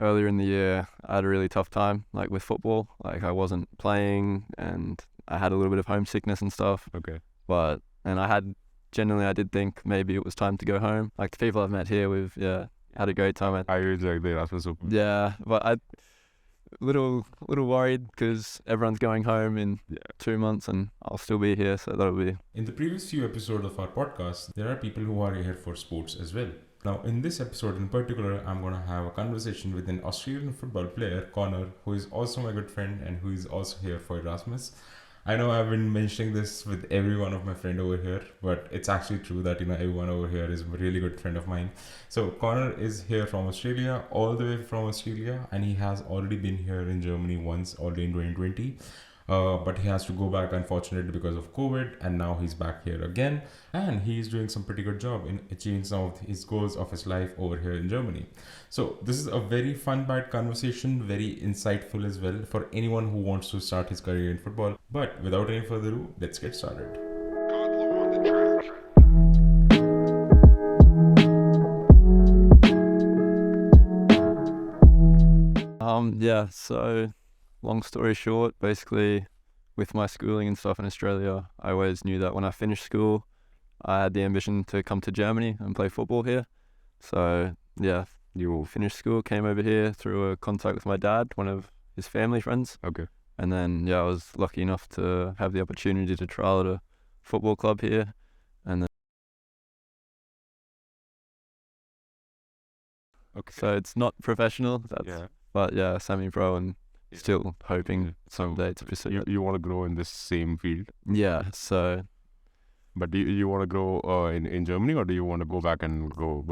earlier in the year, I had a really tough time, like with football. Like I wasn't playing, and I had a little bit of homesickness and stuff. Okay. I did think maybe it was time to go home. Like the people I've met here, had a great time. I really like the Erasmus Open. Yeah, but I little worried because everyone's going home in 2 months, and I'll still be here, so that'll be. In the previous few episodes of our podcast, there are people who are here for sports as well. Now, in this episode in particular, I'm going to have a conversation with an Australian football player, Connor, who is also my good friend and who is also here for Erasmus. I know I've been mentioning this with every one of my friends over here, but it's actually true that, everyone over here is a really good friend of mine. So Connor is here from Australia, all the way from Australia, and he has already been here in Germany once, already in 2020. But he has to go back, unfortunately, because of COVID, and now he's back here again, and he's doing some pretty good job in achieving some of his goals of his life over here in Germany. So this is a very fun-packed conversation, very insightful as well for anyone who wants to start his career in football. But without any further ado, let's get started. So long story short, basically with my schooling and stuff in Australia, I always knew that when I finished school, I had the ambition to come to Germany and play football here. So yeah, you finished school, came over here through a contact with my dad, one of his family friends. Okay. And then I was lucky enough to have the opportunity to trial at a football club here, and then so it's not professional, but yeah, semi-pro, and still hoping someday to pursue it. You want to grow in this same field? Yeah, so. But do you want to grow in Germany, or do you want to go back and go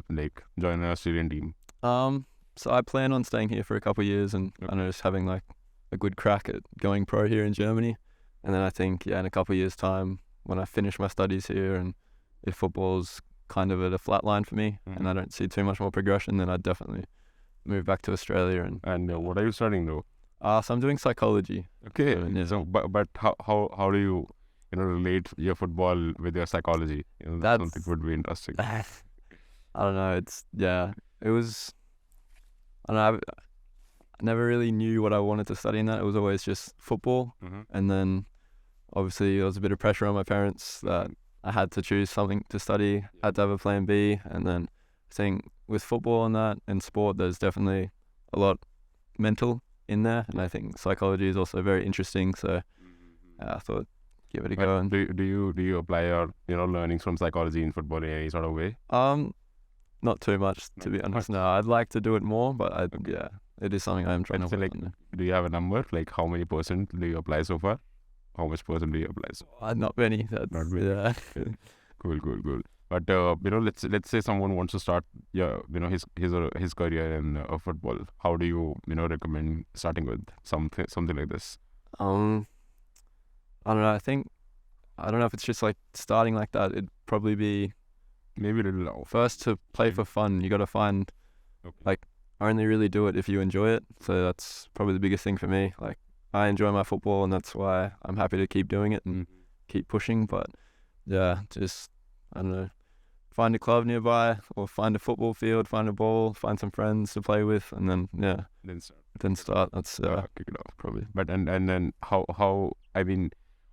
like join an Australian team? So I plan on staying here for a couple of years and just having like a good crack at going pro here in Germany. And then I think, in a couple of years' time, when I finish my studies here, and if football's kind of at a flat line for me, and I don't see too much more progression, then I'd definitely move back to Australia. And what are you studying though? So I'm doing psychology. Okay. So but how do you relate your football with your psychology? That's something would be interesting. I don't know. It was. I don't know. I never really knew what I wanted to study in that. It was always just football, and then obviously there was a bit of pressure on my parents that I had to choose something to study. I had to have a plan B, and then I think with football and that and sport, there's definitely a lot mental in there, and I think psychology is also very interesting. So I thought, give it a go. And do you apply your learnings from psychology in football in any sort of way? Not too much, to be honest. No, I'd like to do it more, but it is something I'm trying to work on. Do you have a number? Like how many % do you apply so far? How much % do you apply so far? Not many. Not many. Yeah. Cool. But let's say someone wants to start his career in football. How do you recommend starting with something like this? I don't know. I don't know if it's just like starting like that. It'd probably be maybe a little low. First, to play for fun, you got to find like only really do it if you enjoy it. So that's probably the biggest thing for me. Like I enjoy my football, and that's why I'm happy to keep doing it and keep pushing. But just I don't know, find a club nearby or find a football field, find a ball, find some friends to play with, and then then start. That's kick it off probably. But and then how I mean,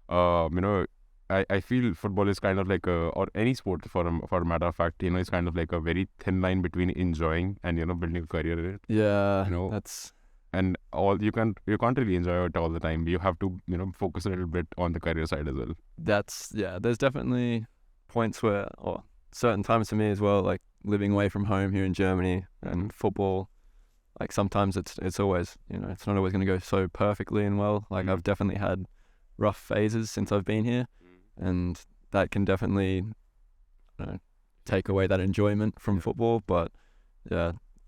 I feel football is kind of like or any sport for a matter of fact, it's kind of like a very thin line between enjoying and building a career in it. Yeah, that's. And you can't really enjoy it all the time. You have to focus a little bit on the career side as well. There's definitely points where, or certain times for me as well, like living away from home here in Germany and football, like sometimes it's always, it's not always going to go so perfectly and well. Like I've definitely had rough phases since I've been here, and that can definitely take away that enjoyment from football. But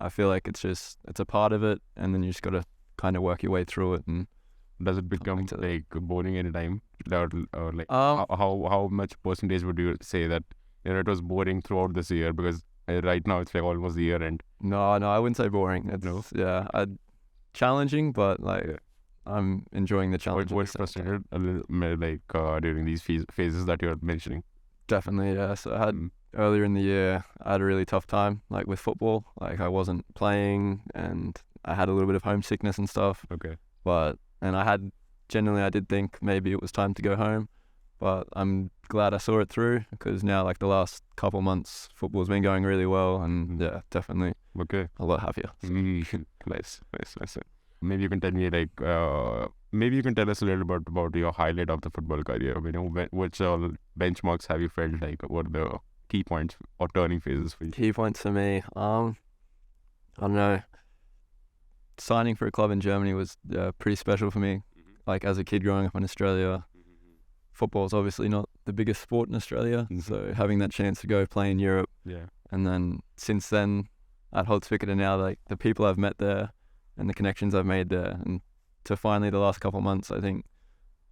I feel like it's a part of it, and then you just got to kind of work your way through it. And does it become like boring anytime? Or like how much percentage would you say that it was boring throughout this year? Because right now it's like almost the year end. No, I wouldn't say boring. It's challenging, but like I'm enjoying the challenge. What's frustrated a little like during these phases that you're mentioning? Definitely, yeah. So I had earlier in the year, I had a really tough time, like with football. Like I wasn't playing, and I had a little bit of homesickness and stuff. Okay. And I did think maybe it was time to go home, but I'm glad I saw it through, because now, like the last couple months, football's been going really well, and yeah, definitely Okay. a lot happier. Nice. Maybe you can tell me maybe you can tell us a little bit about your highlight of the football career. You know, which benchmarks have you felt like? What are the key points or turning phases for you? Key points for me, I don't know. Signing for a club in Germany was pretty special for me. Like as a kid growing up in Australia, football is obviously not the biggest sport in Australia. So having that chance to go play in Europe, and then since then at Holzwickede and now, like the people I've met there and the connections I've made there, and to finally the last couple of months, I think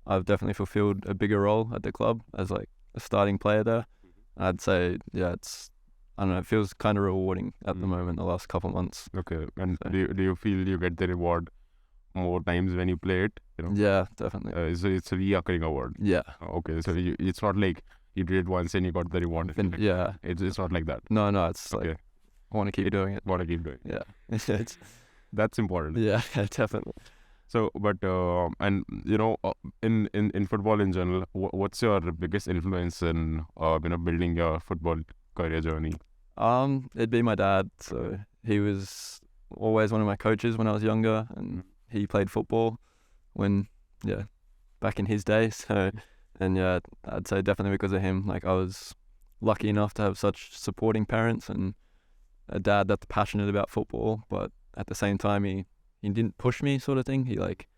I've definitely fulfilled a bigger role at the club as like a starting player there. I'd say, I don't know, it feels kind of rewarding at the moment, the last couple of months. Okay. And So- do you feel you get the reward more times when you play it? You know? Yeah, definitely. So it's a reoccurring award. Yeah. Okay. So it's not like you did it once and you got the reward. Yeah. It's not like that. No, it's like Okay. I want to keep doing it. Want to keep doing. Yeah. It's, That's important. yeah, definitely. So, but and you know, in football in general, what's your biggest influence in building your football career journey? It'd be my dad. So he was always one of my coaches when I was younger, and he played football back in his day. So, and yeah, I'd say definitely because of him. Like I was lucky enough to have such supporting parents and a dad that's passionate about football, but at the same time he didn't push me, sort of thing. He like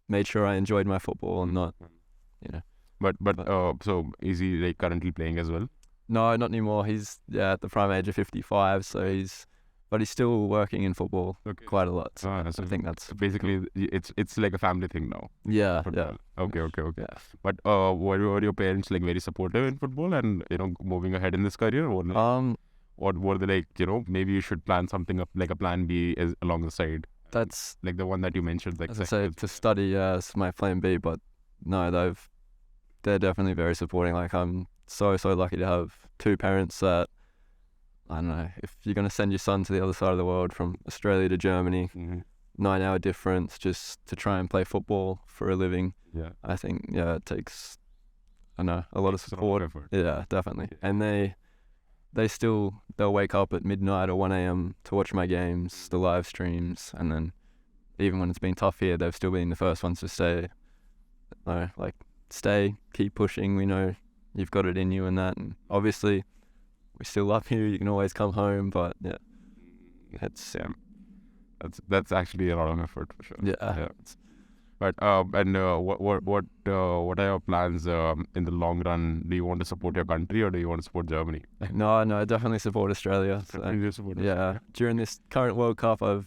made sure I enjoyed my football and not, But so is he like currently playing as well? No, not anymore. He's at the prime age of 55, so he's still working in football quite a lot. So I think that's basically it's like a family thing now. Yeah. Football. Okay. Yeah. But were your parents like very supportive in football and moving ahead in this career, or were they like maybe you should plan something up like a plan B along the side? That's like the one that you mentioned. Like as I say, to study. Yeah, it's my plan B. But no, they're definitely very supporting. Like I'm so lucky to have two parents that, I don't know, if you're going to send your son to the other side of the world from Australia to Germany, 9-hour difference just to try and play football for a living. Yeah. I think, it takes, I know, a lot of support. Effort. Yeah, definitely. And they'll wake up at midnight or 1 a.m. to watch my games, the live streams. And then even when it's been tough here, they've still been the first ones to say, stay, keep pushing. We know you've got it in you and that. And obviously, we still love you. You can always come home. But yeah, that's actually a lot of effort for sure. Yeah. But what are your plans in the long run? Do you want to support your country or do you want to support Germany? No, I definitely support Australia. So, yeah, during this current World Cup, I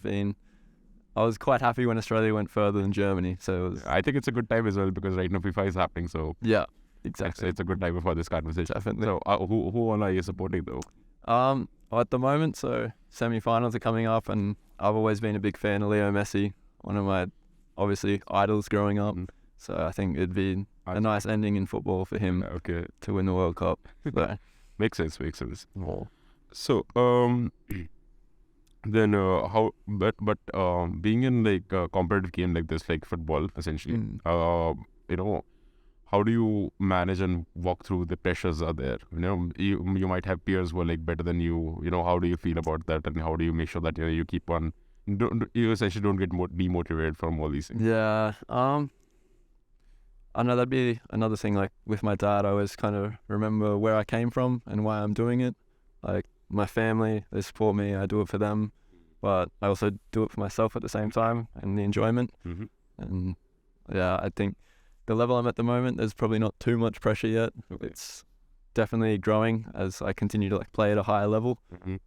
was quite happy when Australia went further than Germany. So it was, I think it's a good time as well because right now FIFA is happening. So yeah, exactly. It's a good time for this conversation. Definitely. So who all are you supporting though? At the moment, so semi-finals are coming up, and I've always been a big fan of Leo Messi, one of my obviously idols growing up. So I think it'd be a nice ending in football for him to win the World Cup. So. Makes sense. Oh. So then being in like a competitive game like this, like football essentially, how do you manage and walk through the pressures are there? You might have peers who are like better than you. How do you feel about that, and how do you make sure that you keep on? You essentially don't get demotivated from all these things. Yeah. I know that'd be another thing. Like with my dad, I always kind of remember where I came from and why I'm doing it. Like my family, they support me. I do it for them, but I also do it for myself at the same time and the enjoyment. And yeah, I think the level I'm at the moment, there's probably not too much pressure yet. It's definitely growing as I continue to like play at a higher level.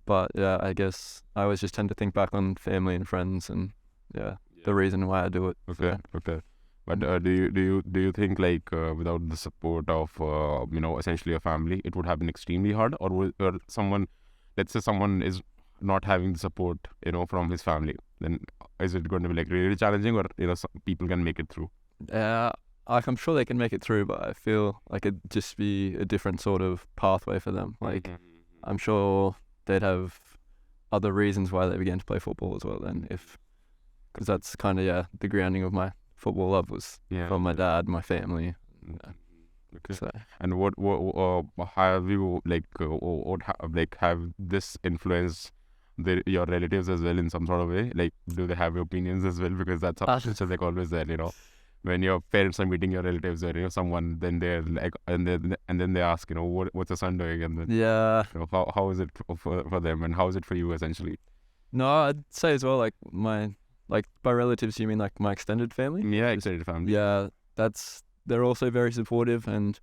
But yeah, I guess I always just tend to think back on family and friends and the reason why I do it. Okay. But do you think like without the support of essentially a family, it would have been extremely hard, or someone, let's say someone is not having the support from his family, then is it going to be like really challenging, or some people can make it through? I'm sure they can make it through, but I feel like it'd just be a different sort of pathway for them. Like I'm sure they'd have other reasons why they began to play football as well. Then, because that's kind of the grounding of my football love was from my dad, my family. Okay. So And what have you have this influenced your relatives as well in some sort of way? Like, do they have opinions as well? Because that's something like always there, when your parents are meeting your relatives or someone, then they're like, and then they ask, what's your son doing, and then how is it for them, and how is it for you essentially? No, I'd say as well, like by relatives, you mean like my extended family? Yeah, extended family. Yeah, they're also very supportive, and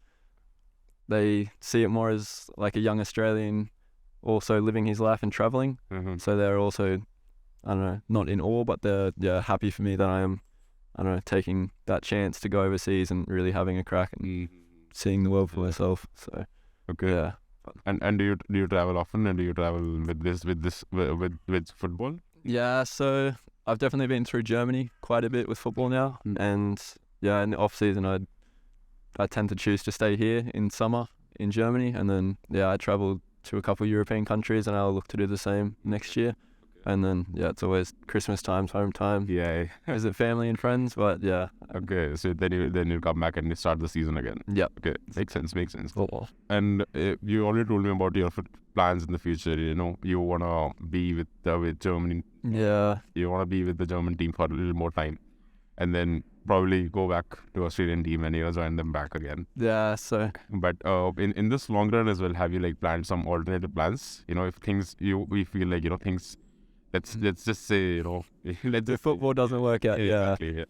they see it more as like a young Australian also living his life and traveling. Mm-hmm. So they're also, I don't know, not in awe, but they're happy for me that I am, I don't know, taking that chance to go overseas and really having a crack and seeing the world for myself. So okay, yeah. And do you travel often, and do you travel with football? Yeah, so I've definitely been through Germany quite a bit with football now, and in the off season I tend to choose to stay here in summer in Germany, and then I travel to a couple of European countries, and I'll look to do the same next year. And then it's always Christmas times, home time. Yeah. Visit family and friends, but yeah. Okay, so then you come back and you start the season again. Yeah. Okay, makes sense. Oh. And you already told me about your plans in the future. You wanna be with Germany. Yeah. You wanna be with the German team for a little more time, and then probably go back to Australian team and join them back again. Yeah. So. But in this long run as well, have you planned some alternative plans? If things we feel like things. Let's just say The football doesn't work out. Exactly,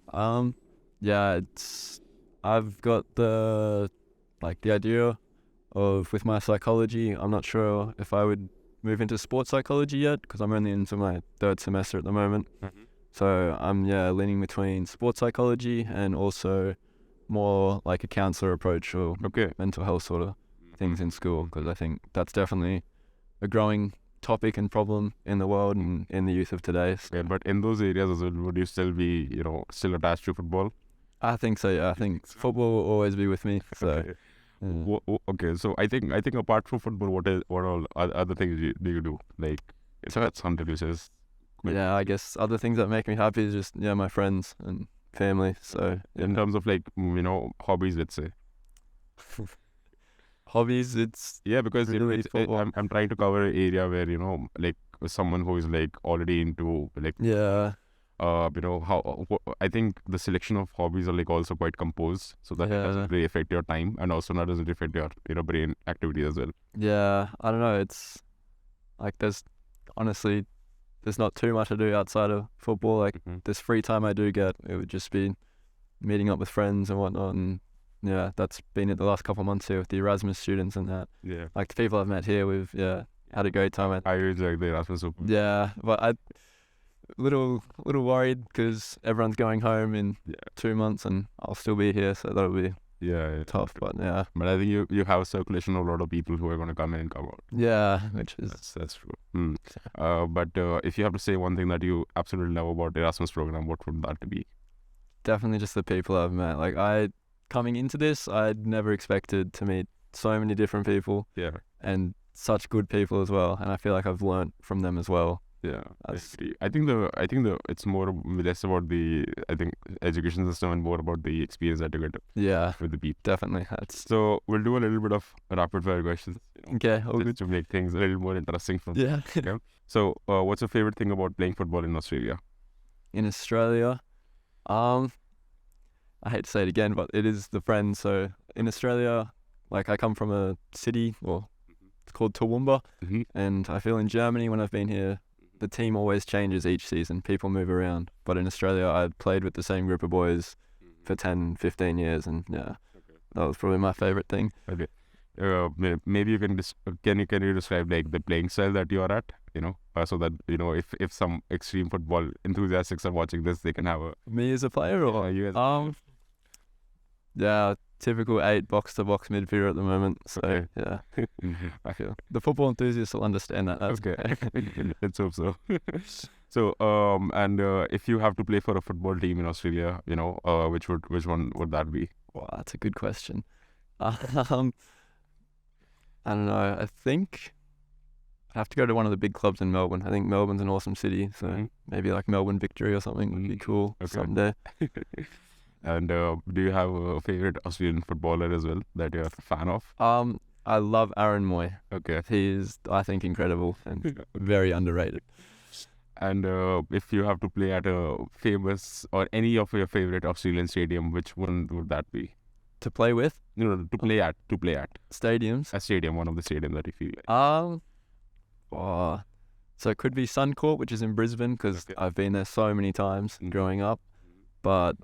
yeah. I've got the idea of with my psychology. I'm not sure if I would move into sports psychology yet, because I'm only into my 3rd semester at the moment. Mm-hmm. So I'm leaning between sports psychology and also more like a counselor approach or mental health sort of things in school, because I think that's definitely a growing topic and problem in the world and in the youth of today. So. Yeah, but in those areas as well, would you still be, still attached to football? I think so. Yeah, I think football will always be with me. So, okay. So I think apart from football, what all other things do you do? Like, that's something which is. Yeah, I guess other things that make me happy is just my friends and family. So in terms of hobbies, let's say. Hobbies, it's because really I'm trying to cover an area where someone who is already into how I think the selection of hobbies are also quite composed, so that it doesn't really affect your time, and also not doesn't affect your brain activity as well. Yeah, I don't know. It's there's not too much to do outside of football. This free time I do get, it would just be meeting up with friends and whatnot, and that's been it the last couple of months here with the Erasmus students and that. Yeah. The people I've met here, we've had a great time. I really like the Erasmus. Yeah, but I little worried because everyone's going home in 2 months and I'll still be here, so that'll be tough. But But I think you have a circulation of a lot of people who are going to come in and come out. Yeah, which is that's true. But if you have to say one thing that you absolutely love about the Erasmus program, what would that be? Definitely just the people I've met. Coming into this, I'd never expected to meet so many different people. Yeah. And such good people as well. And I feel like I've learnt from them as well. Yeah. I think it's less about the education system and more about the experience that you get. Yeah. With the people. Definitely. So we'll do a little bit of rapid fire questions. Okay. All good. To make things a little more interesting for me. Yeah. Okay. So what's your favorite thing about playing football in Australia? In Australia, I hate to say it again, but it is the friends. So in Australia, I come from a city, it's called Toowoomba, and I feel in Germany when I've been here, the team always changes each season. People move around. But in Australia, I played with the same group of boys for 10, 15 years, and that was probably my favourite thing. Okay. Maybe you can you describe the playing style that you are at, so that if some extreme football enthusiasts are watching this, they can have a me as a player or you as typical 8 box-to-box midfielder at the moment. So I feel the football enthusiasts will understand that. That's okay. Let's hope so. So and if you have to play for a football team in Australia, which one would that be? Wow, that's a good question. I don't know. I think I'd have to go to one of the big clubs in Melbourne. I think Melbourne's an awesome city, so Mhm. maybe like Melbourne Victory or something would be cool Okay. someday. And do you have a favorite Australian footballer as well that you're a fan of? I love Aaron Moy. Okay. He is, I think, incredible and very underrated. And if you have to play at a famous or any of your favorite Australian stadium, which one would that be? To play with No, to play at stadiums. a stadium, one of the stadiums that you feel like. So it could be Suncorp, which is in Brisbane, because Okay. I've been there so many times Mhm. growing up. But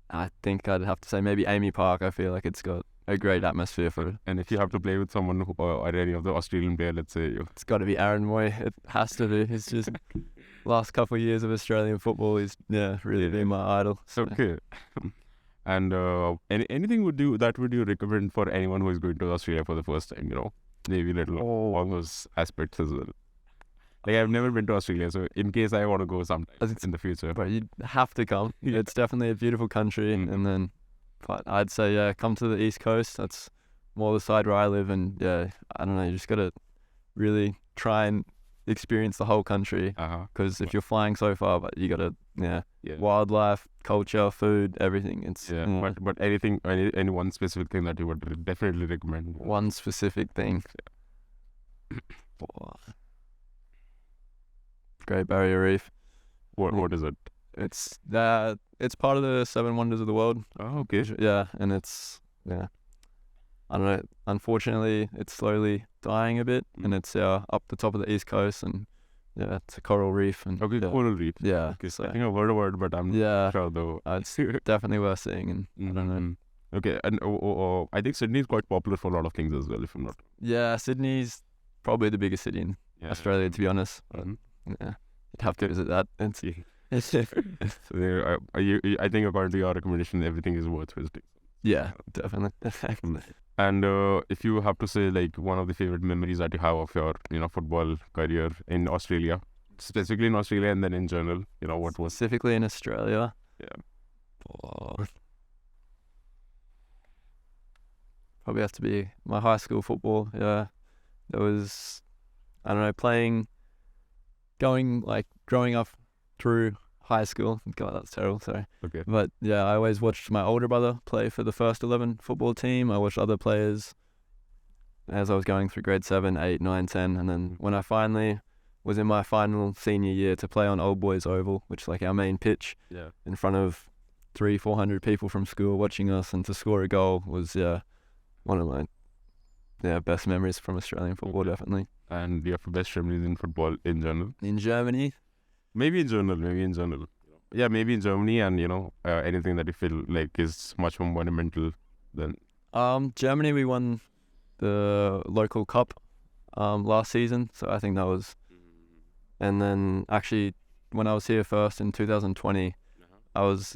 I think I'd have to say maybe Amy Park. I feel like it's got a great atmosphere for it. And if you have to play with someone who, or any of the Australian player, let's say you. It's got to be Aaron Moy. It has to be. It's just last couple of years of Australian football is really been my idol. So. Okay. And anything would you recommend for anyone who is going to Australia for the first time? Maybe little on those aspects as well. Like I've never been to Australia, so in case I want to go sometime in the future. But you have to come. Yeah. It's definitely a beautiful country, and but I'd say come to the East Coast. That's more the side where I live, and I don't know. You just gotta really try and experience the whole country, because if you're flying so far, but you gotta wildlife, culture, food, everything. It's But anything, any one specific thing that you would definitely recommend? One specific thing. Great Barrier Reef. What is it? It's part of the 7 Wonders of the World. Oh, okay. Yeah, and it's I don't know. Unfortunately, it's slowly dying a bit, and it's up the top of the East Coast, and it's a coral reef. And Okay, coral reef. Yeah. Okay, So I think I've heard about it, but I'm not sure though. It's definitely worth seeing, and I don't know. Okay, and I think Sydney is quite popular for a lot of things as well, if I'm not. Yeah, Sydney's probably the biggest city in Australia, to be honest. But, you'd have to visit that. So I think according to your recommendation, everything is worth visiting. Yeah, definitely. And if you have to say like one of the favorite memories that you have of your football career in Australia, specifically in Australia, and then in general, what was Specifically in Australia? Probably has to be my high school football. Yeah, there was, I don't know, growing up through high school. God, that's terrible. Sorry. Okay. But I always watched my older brother play for the first 11 football team. I watched other players as I was going through grade 7, 8, 9, 10, and then when I finally was in my final senior year to play on Old Boys Oval, which is like our main pitch, in front of 300-400 people from school watching us, and to score a goal was one of my best memories from Australian football, definitely. And your best memories in football in general? In Germany? Maybe in general. Yeah, maybe in Germany, and anything that you feel like is much more monumental than. Germany, we won the local cup last season, so I think that was. And then actually, when I was here first in 2020, I was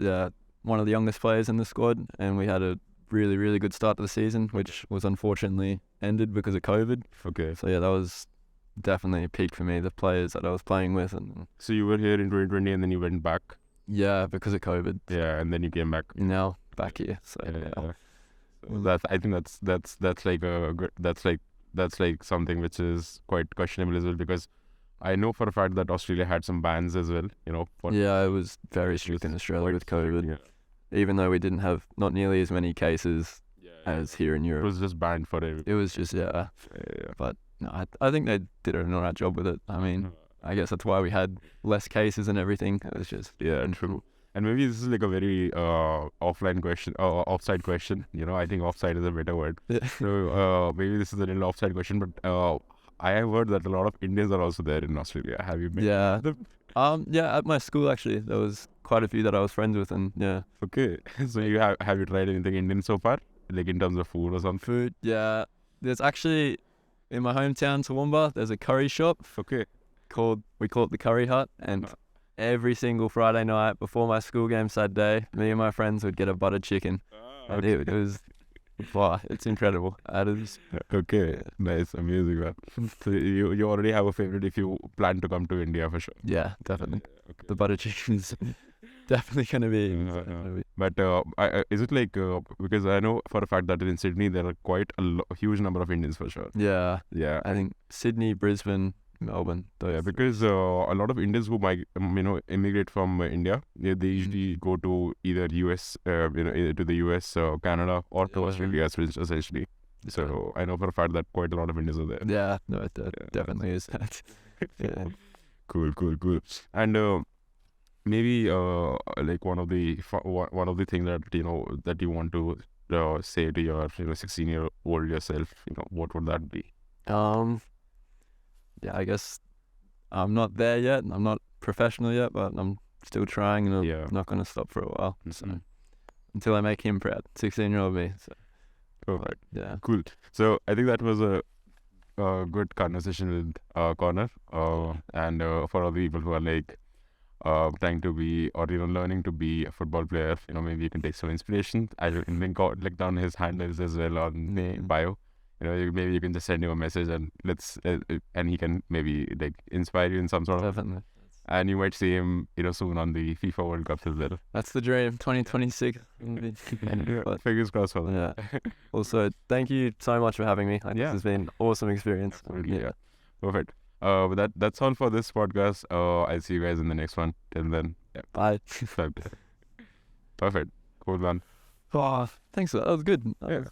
one of the youngest players in the squad, and we had a really, really good start to the season, which was unfortunately ended because of COVID. Okay. So that was definitely a peak for me, the players that I was playing with. And so you were here in 2020 and then you went back? Yeah, because of COVID. Yeah, and then you came back. Now back here. So So I think that's like a good, that's like something which is quite questionable as well, because I know for a fact that Australia had some bans as well, it was very strict in Australia with COVID. Even though we didn't have not nearly as many cases as here in Europe. It was just banned for everything. It was just, But no, I think they did an alright job with it. I mean, I guess that's why we had less cases and everything. It was just... Yeah, true. And maybe this is like a very offline question, offside question. I think offside is a better word. So maybe this is a little offside question, but I have heard that a lot of Indians are also there in Australia. Have you met them? At my school actually, there was quite a few that I was friends with, and Okay, so you have you tried anything Indian so far, like in terms of food or something? Food, there's actually in my hometown Toowoomba, there's a curry shop. Okay, we call it the Curry Hut, and every single Friday night before my school games that day, me and my friends would get a buttered chicken. And it was, wow, it's incredible. Okay, nice, amazing, man. So you already have a favorite if you plan to come to India for sure. Yeah, definitely. Okay. The butter chicken is definitely going to be. But is it like, because I know for a fact that in Sydney there are quite a huge number of Indians for sure. Yeah. Yeah. I think Sydney, Brisbane, Melbourne. Yeah, Those because a lot of Indians who might, immigrate from India, they usually go to either US, to the US, Canada, or to Yeah. Australia, essentially. So I know for a fact that quite a lot of Indians are there. Yeah, no, it Yeah. definitely is. Yeah. Cool. And maybe like one of the things that that you want to say to your 16-year-old yourself, what would that be? Yeah, I guess I'm not there yet. I'm not professional yet, but I'm still trying, and Yeah. I'm not going to stop for a while. So Mhm. until I make him proud, 16-year-old me. So Perfect. yeah, Cool. So I think that was a good conversation with Connor. And for all the people who are like trying to be, or learning to be a football player, maybe you can take some inspiration. I will link down his handles as well on the bio. Maybe you can just send him a message and and he can maybe like inspire you in some sort of. definitely. And you might see him, soon on the FIFA World Cup as well. That's the dream. 2026. But, Fingers crossed for that. yeah. Also, thank you so much for having me. Yeah. This has been an awesome experience. Absolutely, yeah. Perfect. But that's all for this podcast. I'll see you guys in the next one. Till then, yeah. Bye. Perfect. Cool, man. Oh, thanks. That was good. Yeah.